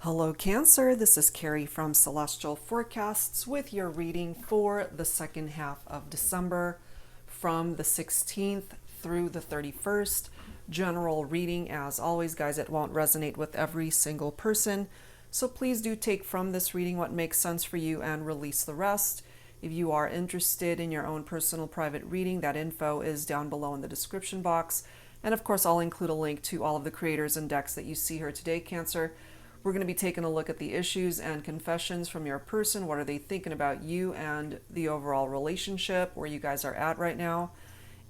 Hello Cancer, this is Carrie from Celestial Forecasts with your reading for the second half of December from the 16th through the 31st. General reading, as always, guys, it won't resonate with every single person. So please do take from this reading what makes sense for you and release the rest. If you are interested in your own personal private reading, that info is down below in the description box. And of course, I'll include a link to all of the creators and decks that you see here today, Cancer. We're going to be taking a look at the issues and confessions from your person. What are they thinking about you and the overall relationship, where you guys are at right now?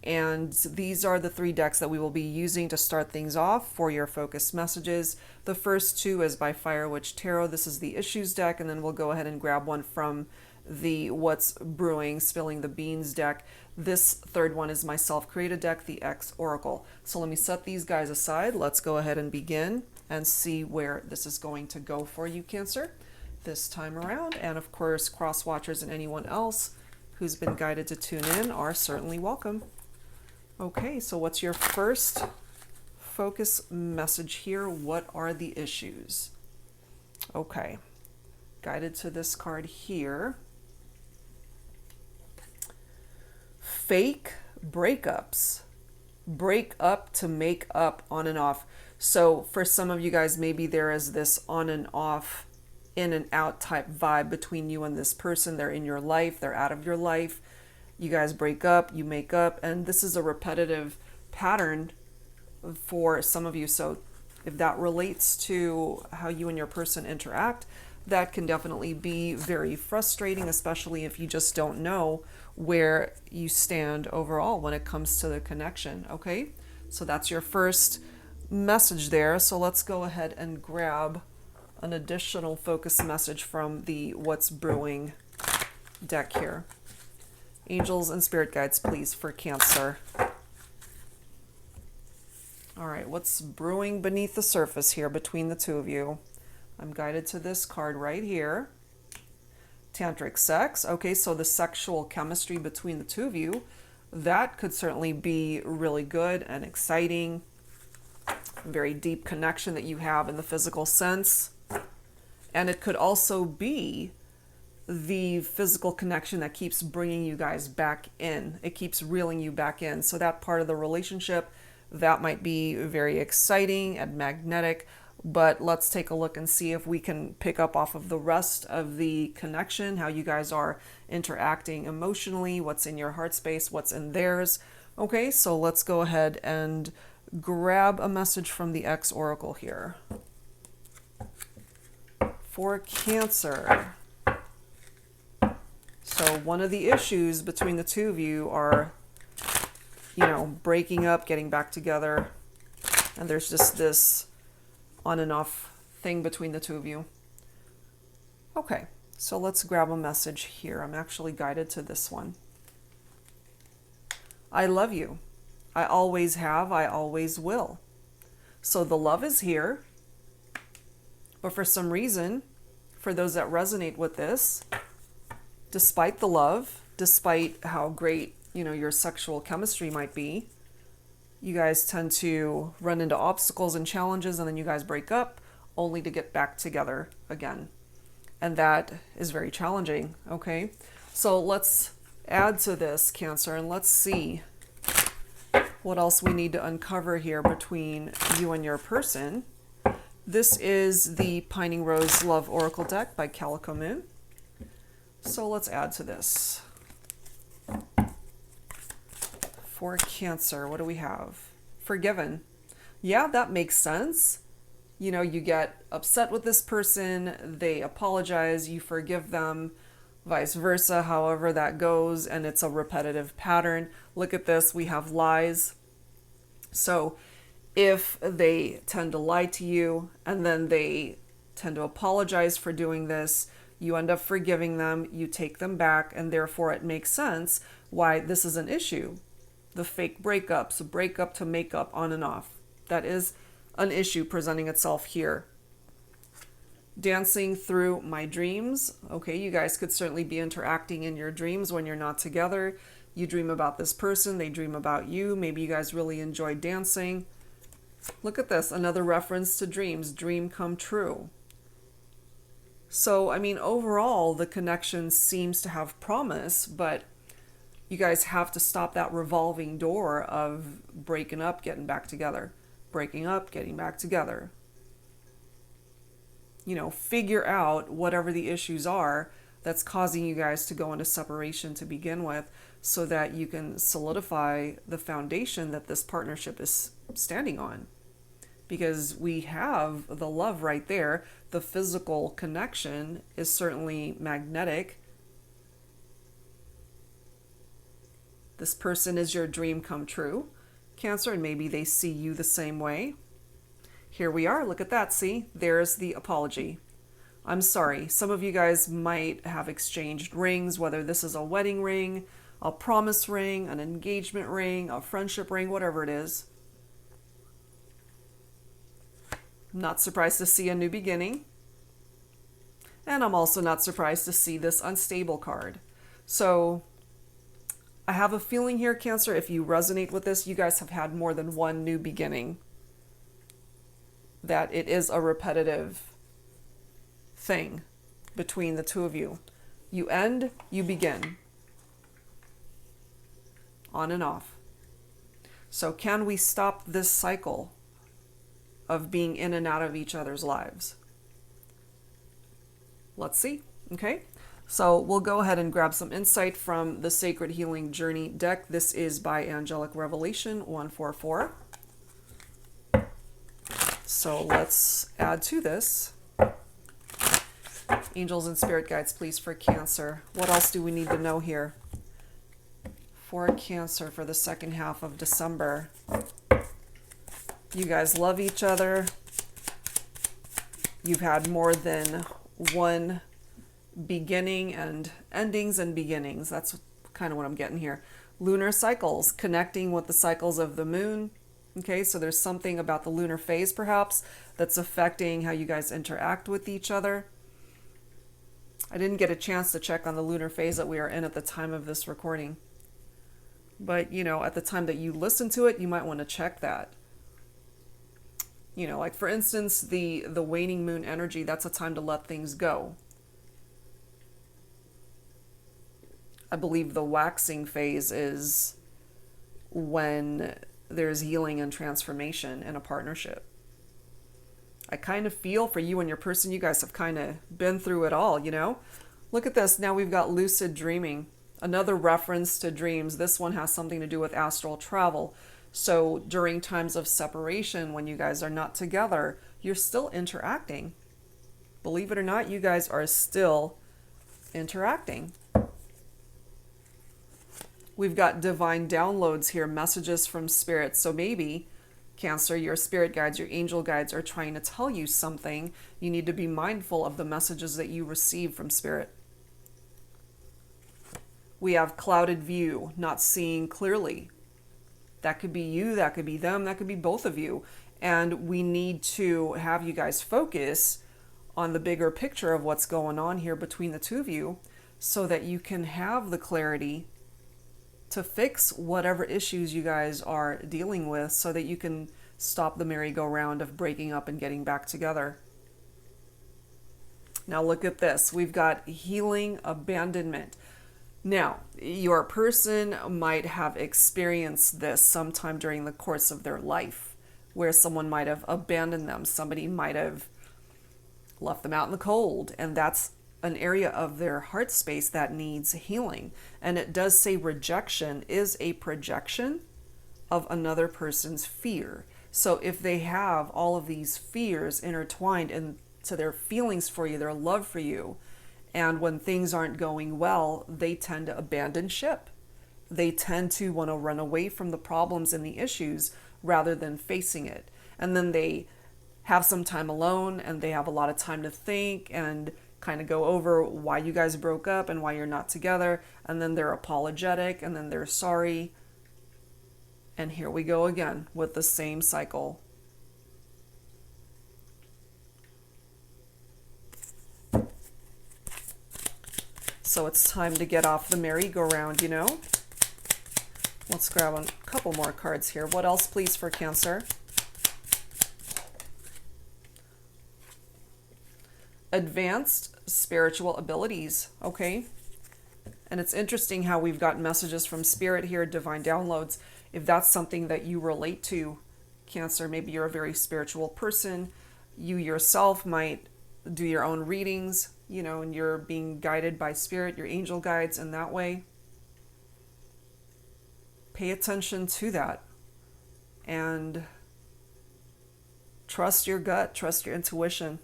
And these are the three decks that we will be using to start things off for your focus messages. The first two is by Fire Witch Tarot. This is the issues deck, and then we'll go ahead and grab one from the What's Brewing, Spilling the Beans deck. This third one is my self-created deck, the X Oracle. So let me set these guys aside. Let's go ahead and begin and see where this is going to go for you, Cancer, this time around. And of course, cross watchers and anyone else who's been guided to tune in are certainly welcome. Okay, so what's your first focus message here? What are the issues? Okay, guided to this card here. Fake breakups. Break up to make up, on and off. So for some of you guys, maybe there is this on and off, in and out type vibe between you and this person. They're in your life, they're out of your life. You guys break up, you make up, and this is a repetitive pattern for some of you. So if that relates to how you and your person interact, that can definitely be very frustrating, especially if you just don't know where you stand overall when it comes to the connection. Okay, so that's your first message there. So let's go ahead and grab an additional focus message from the What's Brewing deck here. Angels and spirit guides, please, for Cancer. All right, what's brewing beneath the surface here between the two of you? I'm guided to this card right here. Tantric sex. Okay, so the sexual chemistry between the two of you, that could certainly be really good and exciting. Very deep connection that you have in the physical sense. And it could also be the physical connection that keeps bringing you guys back in. It keeps reeling you back in. So that part of the relationship, that might be very exciting and magnetic. But let's take a look and see if we can pick up off of the rest of the connection, how you guys are interacting emotionally, what's in your heart space, what's in theirs. Okay, so let's go ahead and grab a message from the X Oracle here. For Cancer. So one of the issues between the two of you are, breaking up, getting back together. And there's just this on and off thing between the two of you. Okay, so let's grab a message here. I'm actually guided to this one. I love you. I always have, I always will. So the love is here. But for some reason, for those that resonate with this, despite the love, despite how great, your sexual chemistry might be, you guys tend to run into obstacles and challenges, and then you guys break up only to get back together again. And that is very challenging, okay? So let's add to this, Cancer, and let's see what else we need to uncover here between you and your person. This is the Pining Rose Love Oracle deck by Calico Moon. So let's add to this. For Cancer, what do we have? Forgiven. Yeah, that makes sense. You get upset with this person, they apologize, you forgive them, vice versa, however that goes, and it's a repetitive pattern. Look at this, we have lies. So if they tend to lie to you and then they tend to apologize for doing this, you end up forgiving them, you take them back, and therefore it makes sense why this is an issue. The fake breakups, break up to make up, on and off. That is an issue presenting itself here. Dancing through my dreams. Okay, you guys could certainly be interacting in your dreams when you're not together. You dream about this person, they dream about you. Maybe you guys really enjoy dancing. Look at this, another reference to dreams. Dream come true. So, I mean, overall, the connection seems to have promise, but you guys have to stop that revolving door of breaking up, getting back together, breaking up, getting back together. You know, figure out whatever the issues are that's causing you guys to go into separation to begin with, so that you can solidify the foundation that this partnership is standing on. Because we have the love right there. The physical connection is certainly magnetic. This person is your dream come true, Cancer, and maybe they see you the same way. Here we are. Look at that. See, there's the apology. I'm sorry. Some of you guys might have exchanged rings, whether this is a wedding ring, a promise ring, an engagement ring, a friendship ring, whatever it is. Not surprised to see a new beginning. And I'm also not surprised to see this unstable card. So I have a feeling here, Cancer, if you resonate with this, you guys have had more than one new beginning. That it is a repetitive thing between the two of you. You end, you begin. On and off. So can we stop this cycle of being in and out of each other's lives? Let's see. Okay. So we'll go ahead and grab some insight from the Sacred Healing Journey deck. This is by Angelic Revelation 144. So let's add to this. Angels and spirit guides, please, for Cancer. What else do we need to know here? For Cancer for the second half of December. You guys love each other. You've had more than one beginning and endings and beginnings. That's kind of what I'm getting here. Lunar cycles, connecting with the cycles of the moon. Okay, so there's something about the lunar phase perhaps that's affecting how you guys interact with each other. I didn't get a chance to check on the lunar phase that we are in at the time of this recording. But, you know, at the time that you listen to it, you might want to check that. You know, like for instance, the waning moon energy, that's a time to let things go. I believe the waxing phase is when there's healing and transformation in a partnership. I kind of feel for you and your person, you guys have kind of been through it all, you know? Look at this. Now we've got lucid dreaming. Another reference to dreams. This one has something to do with astral travel. So during times of separation, when you guys are not together, you're still interacting. Believe it or not, you guys are still interacting. We've got divine downloads here, messages from spirit. So maybe, Cancer, your spirit guides, your angel guides are trying to tell you something. You need to be mindful of the messages that you receive from spirit. We have clouded view, not seeing clearly. That could be you, that could be them, that could be both of you. And we need to have you guys focus on the bigger picture of what's going on here between the two of you, so that you can have the clarity to fix whatever issues you guys are dealing with, so that you can stop the merry-go-round of breaking up and getting back together. Now look at this. We've got healing abandonment. Now, your person might have experienced this sometime during the course of their life, where someone might have abandoned them. Somebody might have left them out in the cold, and that's an area of their heart space that needs healing. And it does say rejection is a projection of another person's fear. So if they have all of these fears intertwined into their feelings for you, their love for you, and when things aren't going well, they tend to abandon ship. They tend to want to run away from the problems and the issues rather than facing it. And then they have some time alone, and they have a lot of time to think and kind of go over why you guys broke up and why you're not together. And then they're apologetic, and then they're sorry. And here we go again with the same cycle. So it's time to get off the merry-go-round, you know? Let's grab a couple more cards here. What else, please, for Cancer? advanced spiritual abilities, okay? And it's interesting how we've got messages from Spirit here, divine downloads. If that's something that you relate to, Cancer, maybe you're a very spiritual person. You yourself might do your own readings, you know, and you're being guided by Spirit, your angel guides in that way. Pay attention to that and trust your gut, trust your intuition.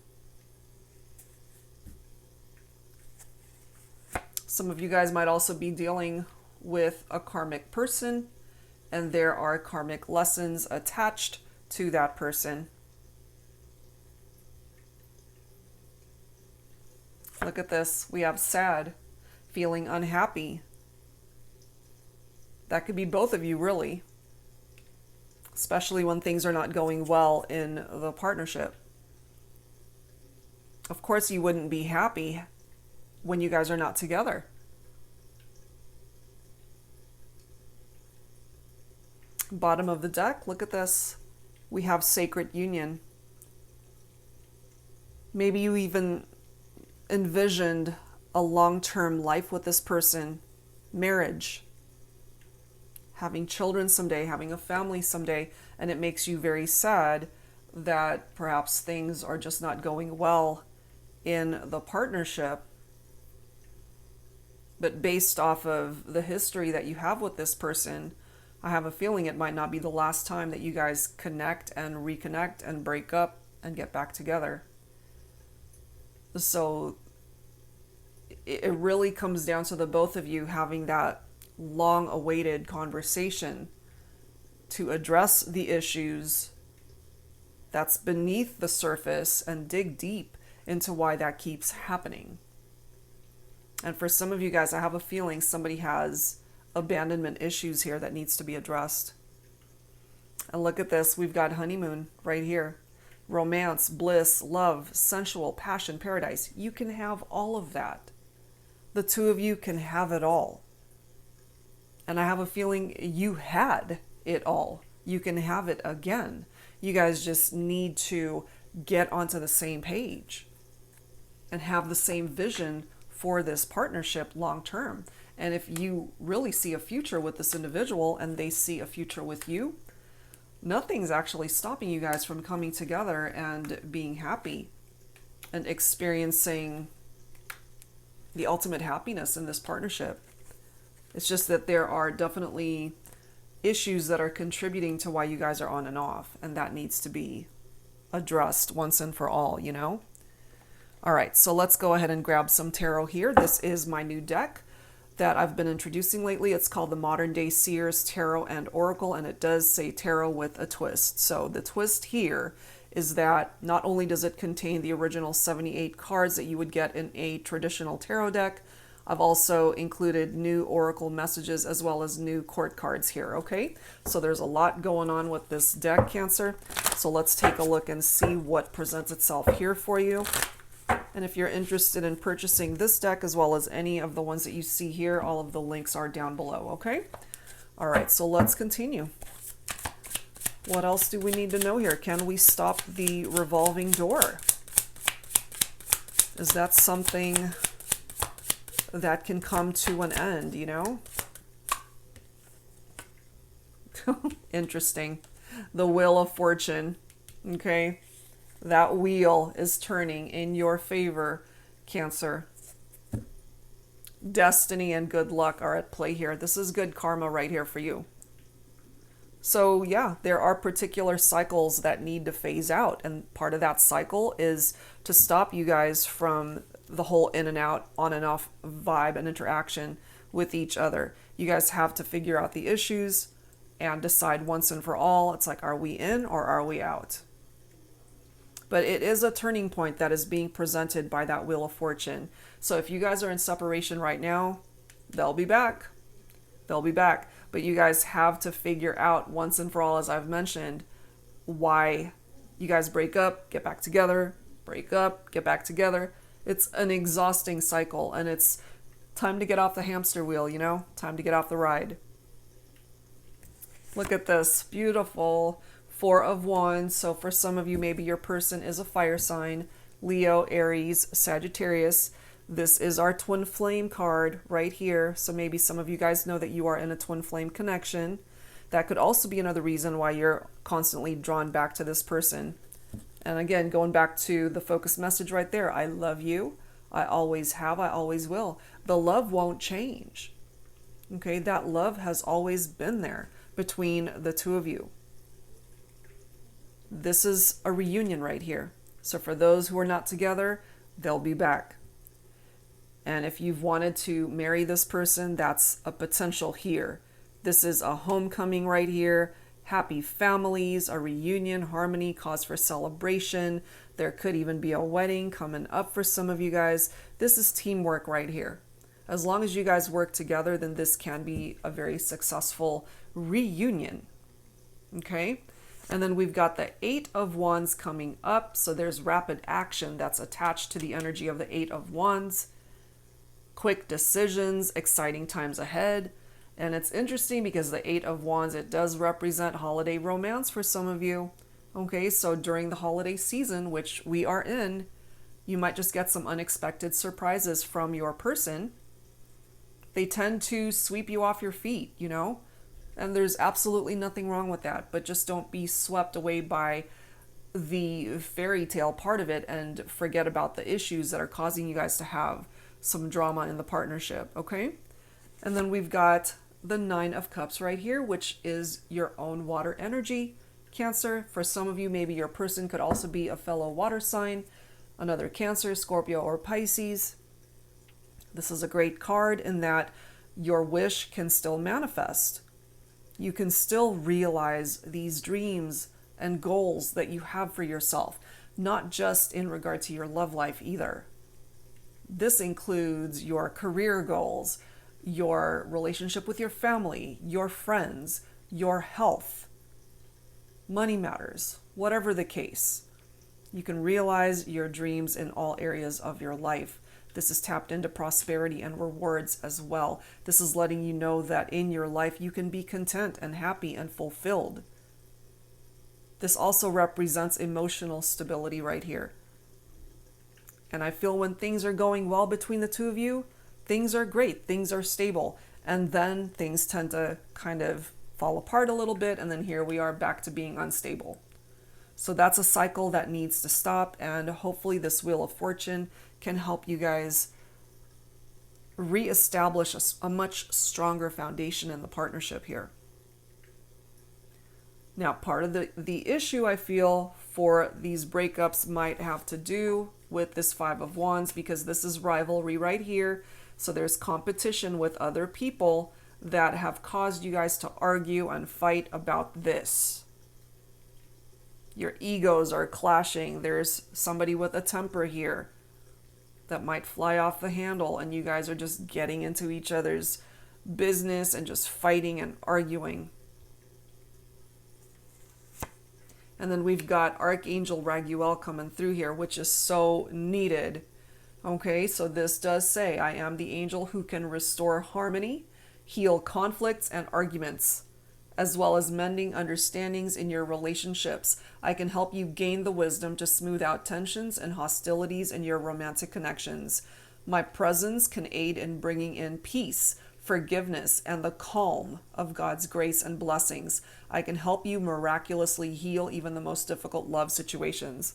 Some of you guys might also be dealing with a karmic person, and there are karmic lessons attached to that person. Look at this. We have sad, feeling unhappy. That could be both of you, really. Especially when things are not going well in the partnership. Of course, you wouldn't be happy when you guys are not together. Bottom of the deck, look at this. We have sacred union. Maybe you even envisioned a long-term life with this person, marriage, having children someday, having a family someday, and it makes you very sad that perhaps things are just not going well in the partnership. But based off of the history that you have with this person, I have a feeling it might not be the last time that you guys connect and reconnect and break up and get back together. So it really comes down to the both of you having that long-awaited conversation to address the issues that's beneath the surface and dig deep into why that keeps happening. And for some of you guys, I have a feeling somebody has abandonment issues here that needs to be addressed. And look at this. We've got honeymoon right here. Romance, bliss, love, sensual, passion, paradise. You can have all of that. The two of you can have it all. And I have a feeling you had it all. You can have it again. You guys just need to get onto the same page and have the same vision for this partnership long term. And if you really see a future with this individual and they see a future with you, nothing's actually stopping you guys from coming together and being happy and experiencing the ultimate happiness in this partnership. It's just that there are definitely issues that are contributing to why you guys are on and off, and that needs to be addressed once and for all, you know? All right, so let's go ahead and grab some tarot here. This is my new deck that I've been introducing lately. It's called the Modern Day Seers Tarot and Oracle, and it does say tarot with a twist. So the twist here is that not only does it contain the original 78 cards that you would get in a traditional tarot deck, I've also included new oracle messages as well as new court cards here, okay? So there's a lot going on with this deck, Cancer. So let's take a look and see what presents itself here for you. And if you're interested in purchasing this deck as well as any of the ones that you see here, all of the links are down below, okay? All right, so let's continue. What else do we need to know here? Can we stop the revolving door? Is that something that can come to an end, you know? Interesting. The Wheel of Fortune, okay? That wheel is turning in your favor, Cancer. Destiny and good luck are at play here. This is good karma right here for you. So yeah, there are particular cycles that need to phase out, and part of that cycle is to stop you guys from the whole in and out, on and off vibe and interaction with each other. You guys have to figure out the issues and decide once and for all. It's like, are we in or are we out? But it is a turning point that is being presented by that Wheel of Fortune. So if you guys are in separation right now, they'll be back. They'll be back. But you guys have to figure out once and for all, as I've mentioned, why you guys break up, get back together, break up, get back together. It's an exhausting cycle, and it's time to get off the hamster wheel, you know? Time to get off the ride. Look at this. Beautiful. 4 of Wands. So for some of you, maybe your person is a fire sign, Leo, Aries, Sagittarius. This is our twin flame card right here. So maybe some of you guys know that you are in a twin flame connection. That could also be another reason why you're constantly drawn back to this person. And again, going back to the focus message right there, I love you. I always have, I always will. The love won't change. Okay, that love has always been there between the two of you. This is a reunion right here. So for those who are not together, they'll be back. And if you've wanted to marry this person, that's a potential here. This is a homecoming right here. Happy families, a reunion, harmony, cause for celebration. There could even be a wedding coming up for some of you guys. This is teamwork right here. As long as you guys work together, then this can be a very successful reunion. Okay? And then we've got the Eight of Wands coming up. So there's rapid action that's attached to the energy of the Eight of Wands. Quick decisions, exciting times ahead. And it's interesting because the Eight of Wands, it does represent holiday romance for some of you. Okay, so during the holiday season, which we are in, you might just get some unexpected surprises from your person. They tend to sweep you off your feet, you know? And there's absolutely nothing wrong with that, but just don't be swept away by the fairy tale part of it and forget about the issues that are causing you guys to have some drama in the partnership, okay? And then we've got the Nine of Cups right here, which is your own water energy, Cancer. For some of you, maybe your person could also be a fellow water sign, another Cancer, Scorpio, or Pisces. This is a great card in that your wish can still manifest. You can still realize these dreams and goals that you have for yourself, not just in regard to your love life either. This includes your career goals, your relationship with your family, your friends, your health, money matters, whatever the case. You can realize your dreams in all areas of your life. This is tapped into prosperity and rewards as well. This is letting you know that in your life you can be content and happy and fulfilled. This also represents emotional stability right here. And I feel when things are going well between the two of you, things are great, things are stable. And then things tend to kind of fall apart a little bit, and then here we are back to being unstable. So that's a cycle that needs to stop, and hopefully this Wheel of Fortune can help you guys reestablish a much stronger foundation in the partnership here. Now, part of the issue I feel for these breakups might have to do with this Five of Wands, because this is rivalry right here. So there's competition with other people that have caused you guys to argue and fight about this. Your egos are clashing. There's somebody with a temper here that might fly off the handle, and you guys are just getting into each other's business and just fighting and arguing. And then we've got Archangel Raguel coming through here, which is so needed. Okay, so this does say, I am the angel who can restore harmony, heal conflicts and arguments, as well as mending understandings in your relationships. I can help you gain the wisdom to smooth out tensions and hostilities in your romantic connections. My presence can aid in bringing in peace, forgiveness, and the calm of God's grace and blessings. I can help you miraculously heal even the most difficult love situations.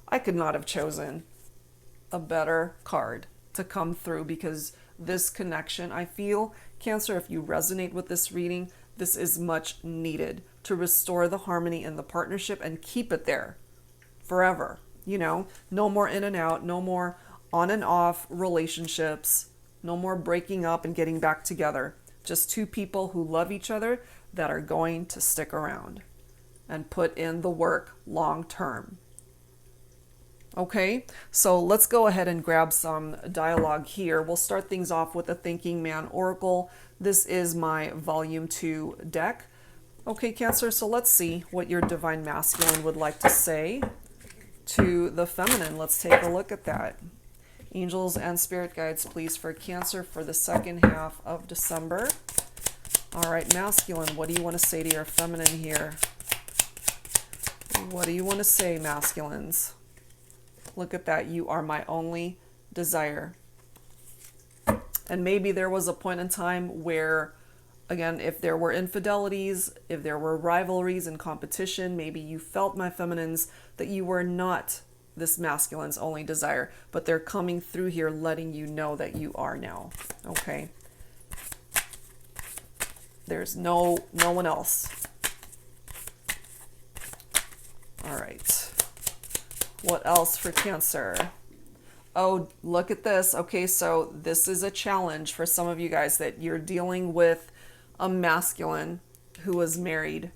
I could not have chosen a better card to come through, because this connection, I feel, Cancer, if you resonate with this reading, this is much needed to restore the harmony in the partnership and keep it there forever. You know, no more in and out, no more on and off relationships, no more breaking up and getting back together. Just two people who love each other that are going to stick around and put in the work long term. Okay, so let's go ahead and grab some dialogue here. We'll start things off with the Thinking Man Oracle. This is my Volume 2 deck. Okay, Cancer, so let's see what your Divine Masculine would like to say to the feminine. Let's take a look at that. Angels and spirit guides, please, for Cancer for the second half of December. All right, Masculine, what do you want to say to your feminine here? What do you want to say, Masculines? Look at that. You are my only desire. And maybe there was a point in time where, again, if there were infidelities, if there were rivalries and competition, maybe you felt, my feminines, that you were not this masculine's only desire, but they're coming through here letting you know that you are now. Okay. There's no one else. All right. What else for Cancer? Oh, look at this. Okay, so this is a challenge for some of you guys, that you're dealing with a masculine who is married.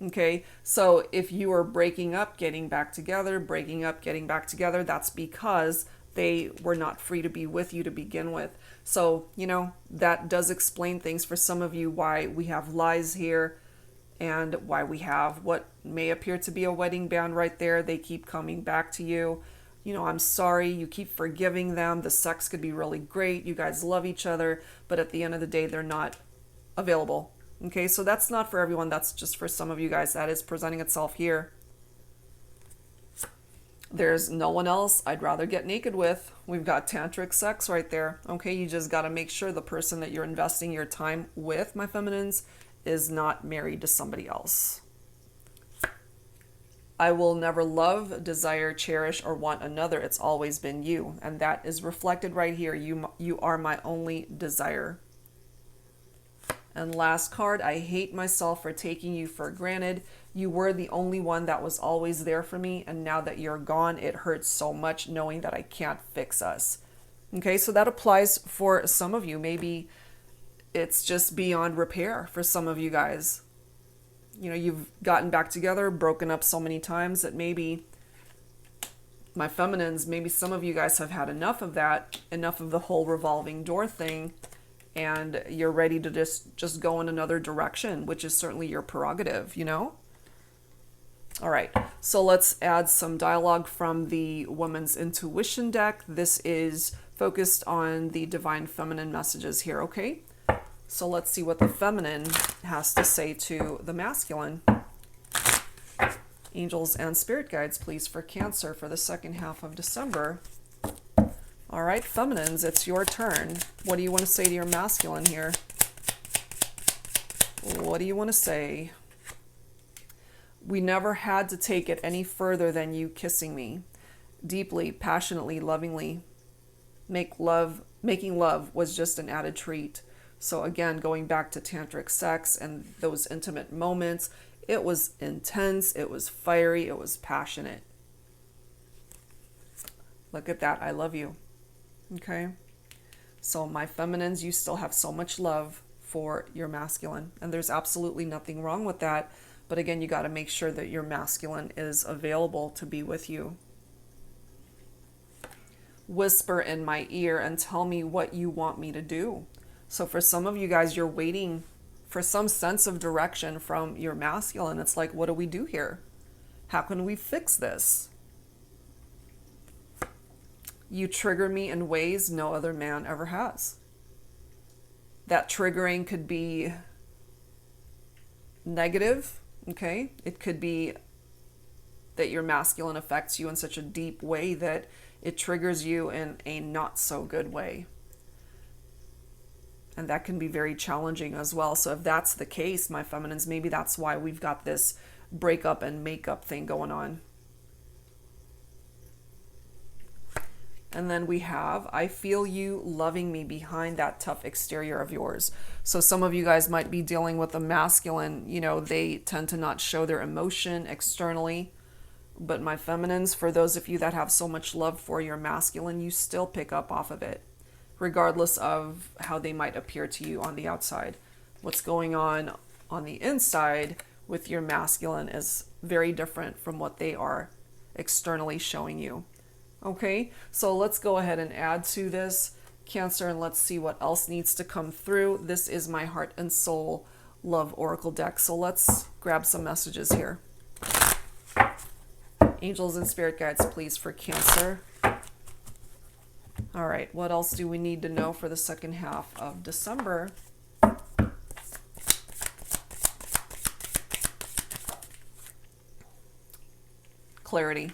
Okay, so if you are breaking up, getting back together, breaking up, getting back together, that's because they were not free to be with you to begin with. So, you know, that does explain things for some of you, why we have lies here and why we have what may appear to be a wedding band right there. They keep coming back to you. You know, I'm sorry, you keep forgiving them. The sex could be really great. You guys love each other, but at the end of the day, they're not available. Okay, so that's not for everyone. That's just for some of you guys. That is presenting itself here. There's no one else I'd rather get naked with. We've got tantric sex right there. Okay, you just got to make sure the person that you're investing your time with, my feminines, is not married to somebody else. I will never love, desire, cherish, or want another. It's always been you. And that is reflected right here. You are my only desire. And last card, I hate myself for taking you for granted. You were the only one that was always there for me. And now that you're gone, it hurts so much knowing that I can't fix us. Okay, so that applies for some of you. Maybe it's just beyond repair for some of you guys. You know, you've gotten back together, broken up so many times that maybe, my feminines, maybe some of you guys have had enough of that, enough of the whole revolving door thing, and you're ready to just go in another direction, which is certainly your prerogative, you know? All right, so let's add some dialogue from the Woman's Intuition deck. This is focused on the divine feminine messages here, okay? So let's see what the feminine has to say to the masculine. Angels and spirit guides, please, for Cancer for the second half of December. All right, feminines, it's your turn. What do you want to say to your masculine here? What do you want to say? We never had to take it any further than you kissing me. Deeply, passionately, lovingly. Making love was just an added treat. So again, going back to tantric sex and those intimate moments, it was intense, it was fiery, it was passionate. Look at that, I love you. Okay? So my feminines, you still have so much love for your masculine, and there's absolutely nothing wrong with that. But again, you got to make sure that your masculine is available to be with you. Whisper in my ear and tell me what you want me to do. So for some of you guys, you're waiting for some sense of direction from your masculine. It's like, what do we do here? How can we fix this? You trigger me in ways no other man ever has. That triggering could be negative, okay? It could be that your masculine affects you in such a deep way that it triggers you in a not so good way. And that can be very challenging as well. So if that's the case, my feminines, maybe that's why we've got this breakup and makeup thing going on. And then we have, I feel you loving me behind that tough exterior of yours. So some of you guys might be dealing with a masculine, you know, they tend to not show their emotion externally. But my feminines, for those of you that have so much love for your masculine, you still pick up off of it, regardless of how they might appear to you on the outside. What's going on the inside with your masculine is very different from what they are externally showing you. Okay, so let's go ahead and add to this, Cancer, and let's see what else needs to come through. This is my Heart and Soul Love Oracle deck, so let's grab some messages here. Angels and spirit guides, please, for Cancer. All right, what else do we need to know for the second half of December? Clarity.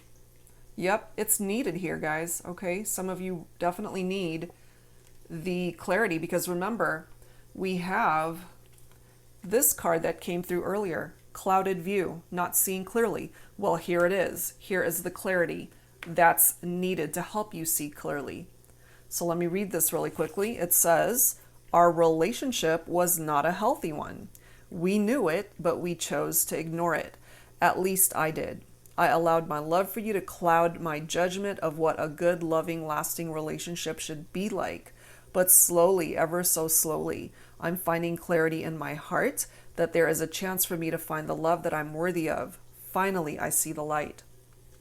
Yep, it's needed here, guys. Okay, some of you definitely need the clarity because remember, we have this card that came through earlier, clouded view, not seeing clearly. Well, here it is. Here is the clarity that's needed to help you see clearly. So let me read this really quickly. It says, our relationship was not a healthy one. We knew it, but we chose to ignore it. At least I did. I allowed my love for you to cloud my judgment of what a good, loving, lasting relationship should be like. But slowly, ever so slowly, I'm finding clarity in my heart that there is a chance for me to find the love that I'm worthy of. Finally, I see the light.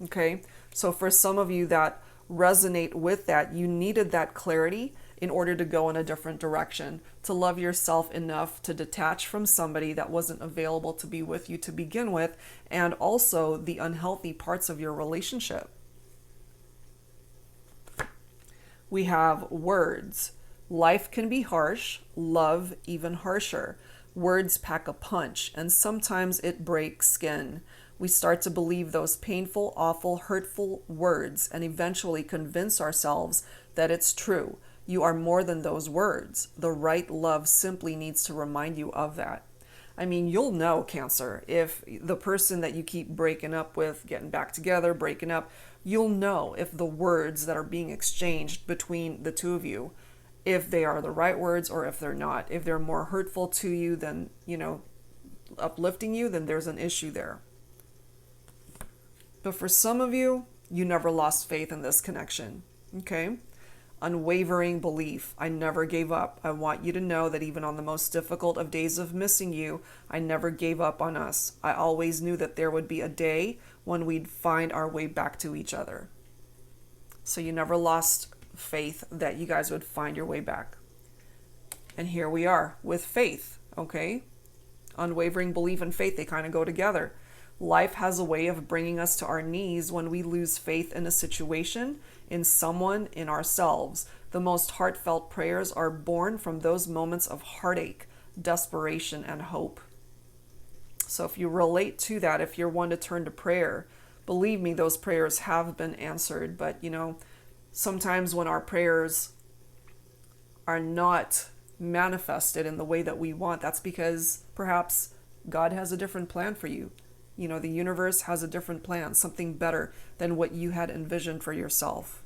Okay? So for some of you that resonate with that, you needed that clarity in order to go in a different direction, to love yourself enough to detach from somebody that wasn't available to be with you to begin with, and also the unhealthy parts of your relationship. We have words. Life can be harsh, love even harsher. Words pack a punch, and sometimes it breaks skin. We start to believe those painful, awful, hurtful words and eventually convince ourselves that it's true. You are more than those words. The right love simply needs to remind you of that. I mean, you'll know, Cancer, if the person that you keep breaking up with, getting back together, breaking up, you'll know if the words that are being exchanged between the two of you, if they are the right words or if they're not. If they're more hurtful to you than, uplifting you, then there's an issue there. But for some of you, you never lost faith in this connection, okay? Unwavering belief. I never gave up. I want you to know that even on the most difficult of days of missing you, I never gave up on us. I always knew that there would be a day when we'd find our way back to each other. So you never lost faith that you guys would find your way back. And here we are with faith, okay? Unwavering belief and faith, they kind of go together. Life has a way of bringing us to our knees when we lose faith in a situation, in someone, in ourselves. The most heartfelt prayers are born from those moments of heartache, desperation, and hope. So if you relate to that, if you're one to turn to prayer, believe me, those prayers have been answered. But, sometimes when our prayers are not manifested in the way that we want, that's because perhaps God has a different plan for you. The universe has a different plan, something better than what you had envisioned for yourself.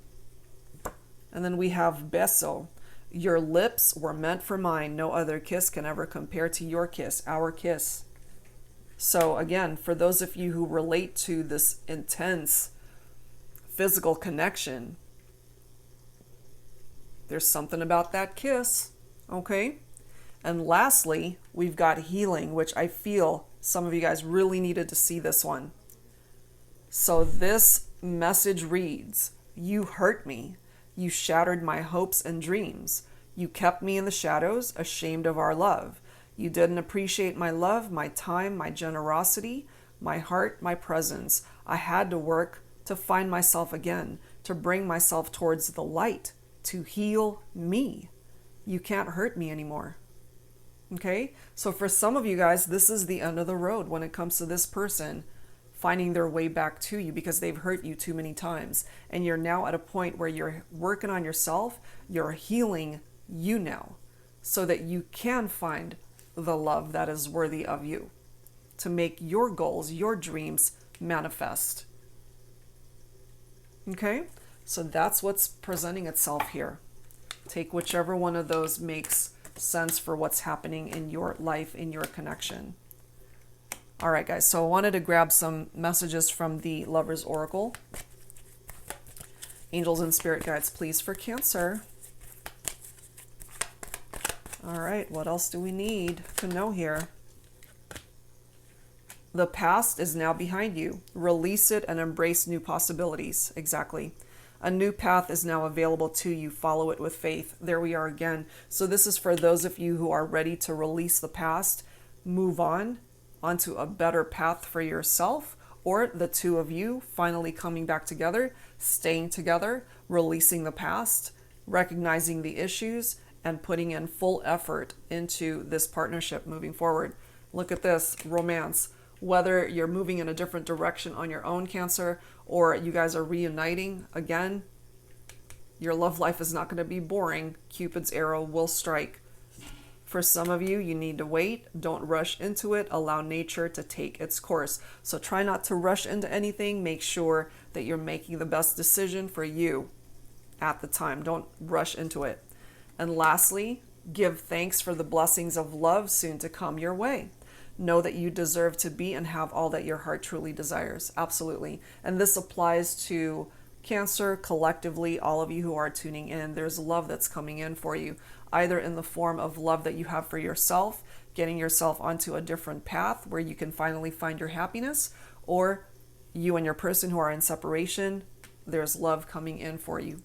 And then we have beso. Your lips were meant for mine. No other kiss can ever compare to your kiss, our kiss. So again, for those of you who relate to this intense physical connection, there's something about that kiss, okay? And lastly, we've got healing, which I feel some of you guys really needed to see this one. So this message reads, you hurt me. You shattered my hopes and dreams. You kept me in the shadows, ashamed of our love. You didn't appreciate my love, my time, my generosity, my heart, my presence. I had to work to find myself again, to bring myself towards the light, to heal me. You can't hurt me anymore. Okay, so for some of you guys, this is the end of the road when it comes to this person finding their way back to you because they've hurt you too many times. And you're now at a point where you're working on yourself, you're healing you now so that you can find the love that is worthy of you to make your goals, your dreams manifest. Okay, so that's what's presenting itself here. Take whichever one of those makes sense for what's happening in your life, in your connection. All right, guys, so I wanted to grab some messages from the Lover's Oracle. Angels and spirit guides, please, for Cancer. All right, what else do we need to know here? The past is now behind you. Release it and embrace new possibilities. Exactly. A new path is now available to you. Follow it with faith. There we are again. So this is for those of you who are ready to release the past, move on onto a better path for yourself, or the two of you finally coming back together, staying together, releasing the past, recognizing the issues, and putting in full effort into this partnership moving forward. Look at this, romance. Whether you're moving in a different direction on your own, Cancer, or you guys are reuniting again, your love life is not going to be boring. Cupid's arrow will strike. For some of you, you need to wait. Don't rush into it. Allow nature to take its course. So try not to rush into anything. Make sure that you're making the best decision for you at the time. Don't rush into it. And lastly, give thanks for the blessings of love soon to come your way. Know that you deserve to be and have all that your heart truly desires. Absolutely. And this applies to Cancer collectively, all of you who are tuning in. There's love that's coming in for you, either in the form of love that you have for yourself, getting yourself onto a different path where you can finally find your happiness, or you and your person who are in separation, there's love coming in for you.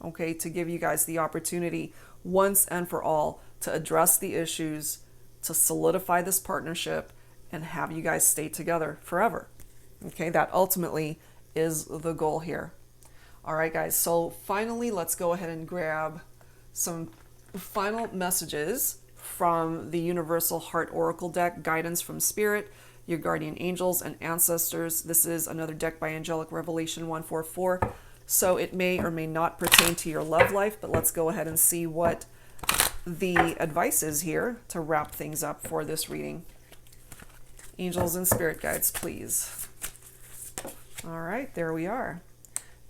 Okay, to give you guys the opportunity once and for all to address the issues, to solidify this partnership, and have you guys stay together forever. Okay, that ultimately is the goal here. All right, guys, so finally, let's go ahead and grab some final messages from the Universal Heart Oracle deck, Guidance from Spirit, your guardian angels and ancestors. This is another deck by Angelic Revelation 144. So it may or may not pertain to your love life, but let's go ahead and see what the advice is here to wrap things up for this reading. Angels and spirit guides, please. All right, there we are.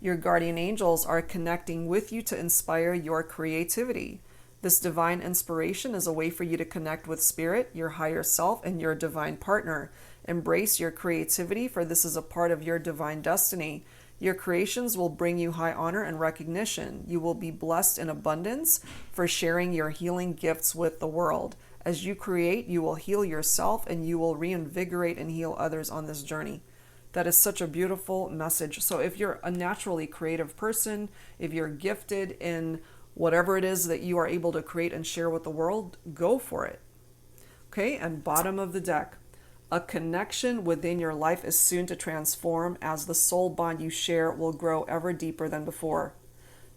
Your guardian angels are connecting with you to inspire your creativity. This divine inspiration is a way for you to connect with spirit, your higher self, and your divine partner. Embrace your creativity, for this is a part of your divine destiny. Your creations will bring you high honor and recognition. You will be blessed in abundance for sharing your healing gifts with the world. As you create, you will heal yourself and you will reinvigorate and heal others on this journey. That is such a beautiful message. So if you're a naturally creative person, if you're gifted in whatever it is that you are able to create and share with the world, go for it. Okay, and bottom of the deck. A connection within your life is soon to transform as the soul bond you share will grow ever deeper than before.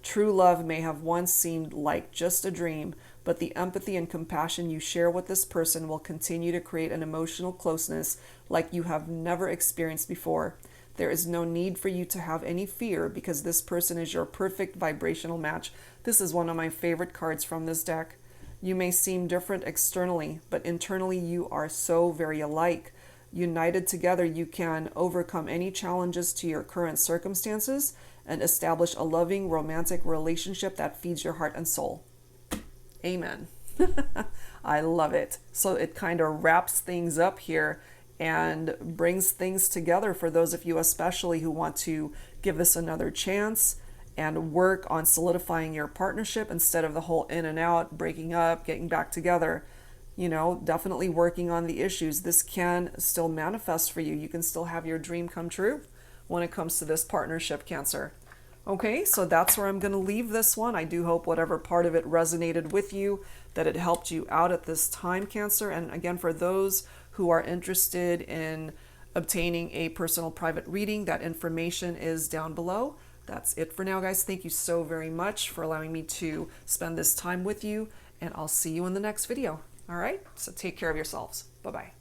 True love may have once seemed like just a dream, but the empathy and compassion you share with this person will continue to create an emotional closeness like you have never experienced before. There is no need for you to have any fear because this person is your perfect vibrational match. This is one of my favorite cards from this deck. You may seem different externally, but internally you are so very alike. United together, you can overcome any challenges to your current circumstances and establish a loving, romantic relationship that feeds your heart and soul. Amen. I love it. So it kind of wraps things up here and brings things together for those of you especially who want to give this another chance and work on solidifying your partnership instead of the whole in and out, breaking up, getting back together. You know, definitely working on the issues. This can still manifest for you. You can still have your dream come true when it comes to this partnership, Cancer. Okay, so that's where I'm going to leave this one. I do hope whatever part of it resonated with you, that it helped you out at this time, Cancer. And again, for those who are interested in obtaining a personal private reading, that information is down below. That's it for now, guys. Thank you so very much for allowing me to spend this time with you, and I'll see you in the next video. All right, so take care of yourselves. Bye-bye.